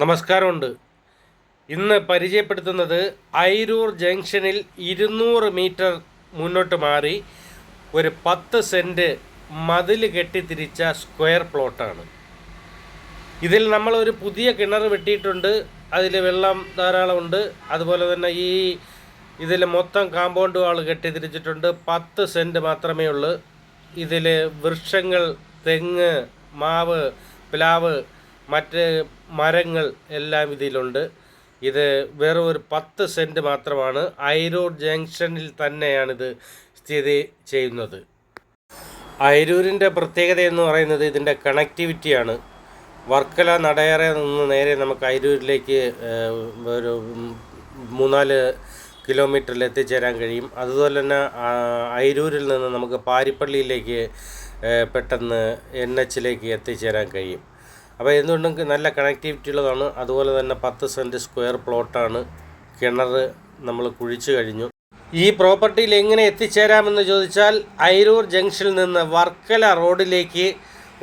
നമസ്കാരമുണ്ട്. ഇന്ന് പരിചയപ്പെടുത്തുന്നത് അയിരൂർ ജംഗ്ഷനിൽ 200 മീറ്റർ മുന്നോട്ട് മാറി ഒരു 10 സെൻറ്റ് മതിൽ കെട്ടിത്തിരിച്ച സ്ക്വയർ പ്ലോട്ടാണ്. ഇതിൽ നമ്മളൊരു പുതിയ കിണർ വെട്ടിയിട്ടുണ്ട്. അതിൽ വെള്ളം ധാരാളമുണ്ട്. അതുപോലെ തന്നെ ഇതിൽ മൊത്തം കാമ്പൗണ്ട് വാൾ കെട്ടിത്തിരിച്ചിട്ടുണ്ട്. 10 സെൻറ്റ് മാത്രമേ ഉള്ളൂ. ഇതിൽ വൃക്ഷങ്ങൾ, തെങ്ങ്, മാവ്, പ്ലാവ്, മറ്റ് മരങ്ങൾ എല്ലാം ഇതിലുണ്ട്. ഇത് വെറും ഒരു 10 സെൻറ്റ് മാത്രമാണ്. അയിരൂർ ജംഗ്ഷനിൽ തന്നെയാണിത് സ്ഥിതി ചെയ്യുന്നത്. അയിരൂരിൻ്റെ പ്രത്യേകത എന്ന് പറയുന്നത് ഇതിൻ്റെ കണക്ടിവിറ്റിയാണ്. വർക്കല നടയറ നിന്ന് നേരെ നമുക്ക് അയിരൂരിലേക്ക് ഒരു 3-4 കിലോമീറ്ററിൽ എത്തിച്ചേരാൻ കഴിയും. അതുപോലെ തന്നെ അയിരൂരിൽ നിന്ന് നമുക്ക് പാരിപ്പള്ളിയിലേക്ക് പെട്ടെന്ന് NH എത്തിച്ചേരാൻ കഴിയും. അപ്പോൾ എന്തുകൊണ്ടും നല്ല കണക്ടിവിറ്റി ഉള്ളതാണ്. അതുപോലെ തന്നെ 10 സെൻറ്റ് സ്ക്വയർ പ്ലോട്ടാണ്. കിണർ നമ്മൾ കുഴിച്ചു കഴിഞ്ഞു. ഈ പ്രോപ്പർട്ടിയിൽ എങ്ങനെ എത്തിച്ചേരാമെന്ന് ചോദിച്ചാൽ അയിരൂർ ജംഗ്ഷനിൽ നിന്ന് വർക്കല റോഡിലേക്ക്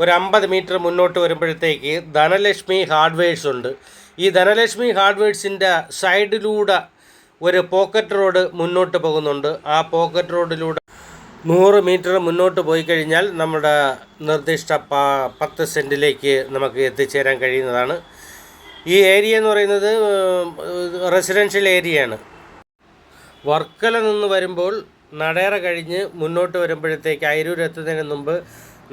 ഒരു 50 മീറ്റർ മുന്നോട്ട് വരുമ്പോഴത്തേക്ക് ധനലക്ഷ്മി ഹാർഡ്വെയർസ് ഉണ്ട്. ഈ ധനലക്ഷ്മി ഹാർഡ്വെയർസിൻ്റെ സൈഡിലൂടെ ഒരു പോക്കറ്റ് റോഡ് മുന്നോട്ട് പോകുന്നുണ്ട്. ആ പോക്കറ്റ് റോഡിലൂടെ 100 മീറ്റർ മുന്നോട്ട് പോയി കഴിഞ്ഞാൽ നമ്മുടെ നിർദ്ദിഷ്ട 10 സെൻറ്റിലേക്ക് നമുക്ക് എത്തിച്ചേരാൻ കഴിയുന്നതാണ്. ഈ ഏരിയ എന്ന് പറയുന്നത് റെസിഡൻഷ്യൽ ഏരിയയാണ്. വർക്കല നിന്ന് വരുമ്പോൾ നടയറ കഴിഞ്ഞ് മുന്നോട്ട് വരുമ്പോഴത്തേക്ക് അയിരൂർ എത്തുന്നതിന് മുമ്പ്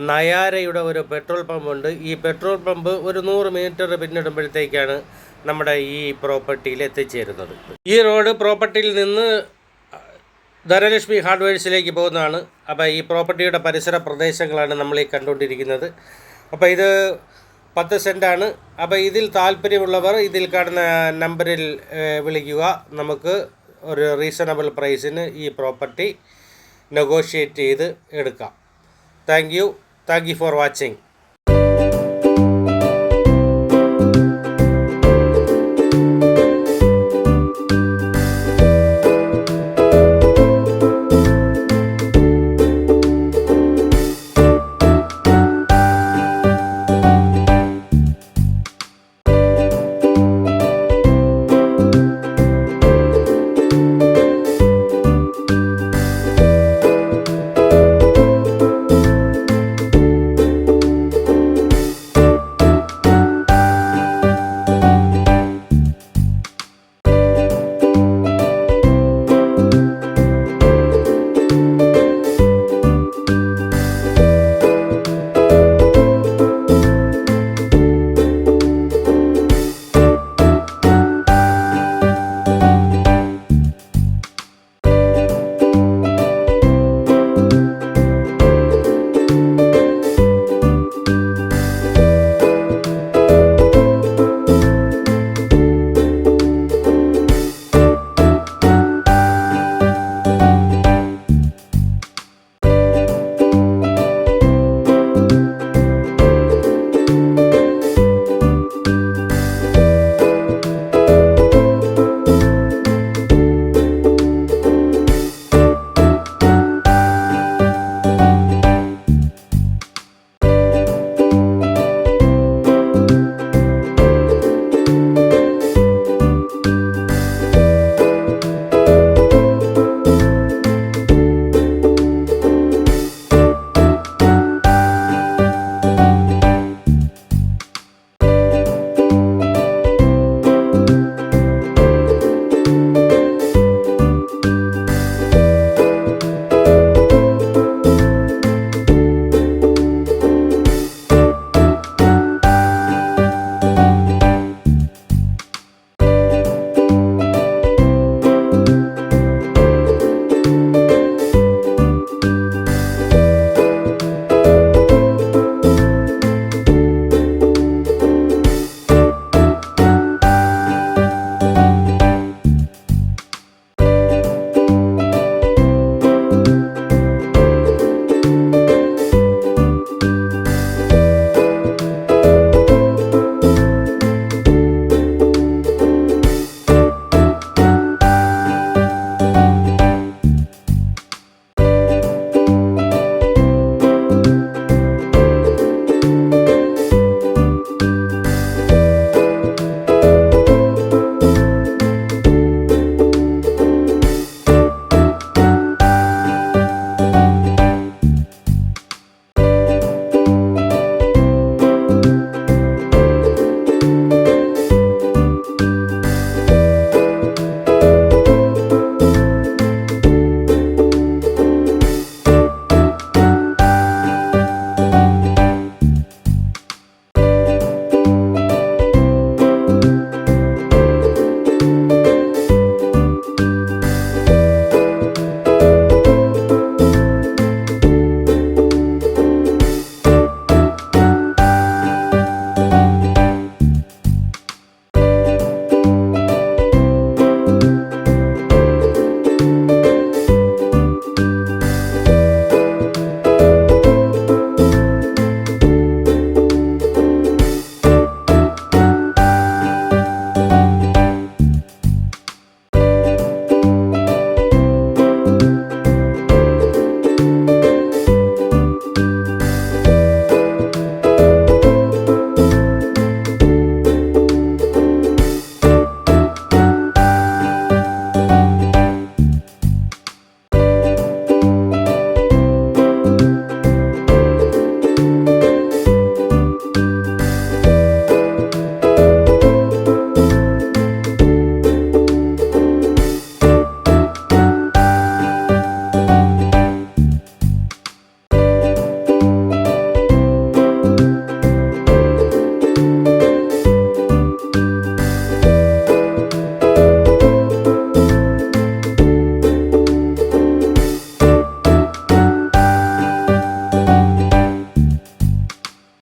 നയാരയുടെ ഒരു പെട്രോൾ പമ്പുണ്ട്. ഈ പെട്രോൾ പമ്പ് ഒരു 100 മീറ്റർ പിന്നിടുമ്പോഴത്തേക്കാണ് നമ്മുടെ ഈ പ്രോപ്പർട്ടിയിൽ എത്തിച്ചേരുന്നത്. ഈ റോഡ് പ്രോപ്പർട്ടിയിൽ നിന്ന് ധനലക്ഷ്മി ഹാർഡ്വെയർസിലേക്ക് പോകുന്നതാണ്. അപ്പോൾ ഈ പ്രോപ്പർട്ടിയുടെ പരിസര പ്രദേശങ്ങളാണ് നമ്മൾ ഈ കണ്ടുകൊണ്ടിരിക്കുന്നത്. അപ്പോൾ ഇത് 10 സെൻറ്റാണ്. അപ്പോൾ ഇതിൽ താല്പര്യമുള്ളവർ ഇതിൽ കാണുന്ന നമ്പറിൽ വിളിക്കുക. നമുക്ക് ഒരു റീസണബിൾ പ്രൈസിന് ഈ പ്രോപ്പർട്ടി നെഗോഷിയേറ്റ് ചെയ്ത് എടുക്കാം. Thank you for watching.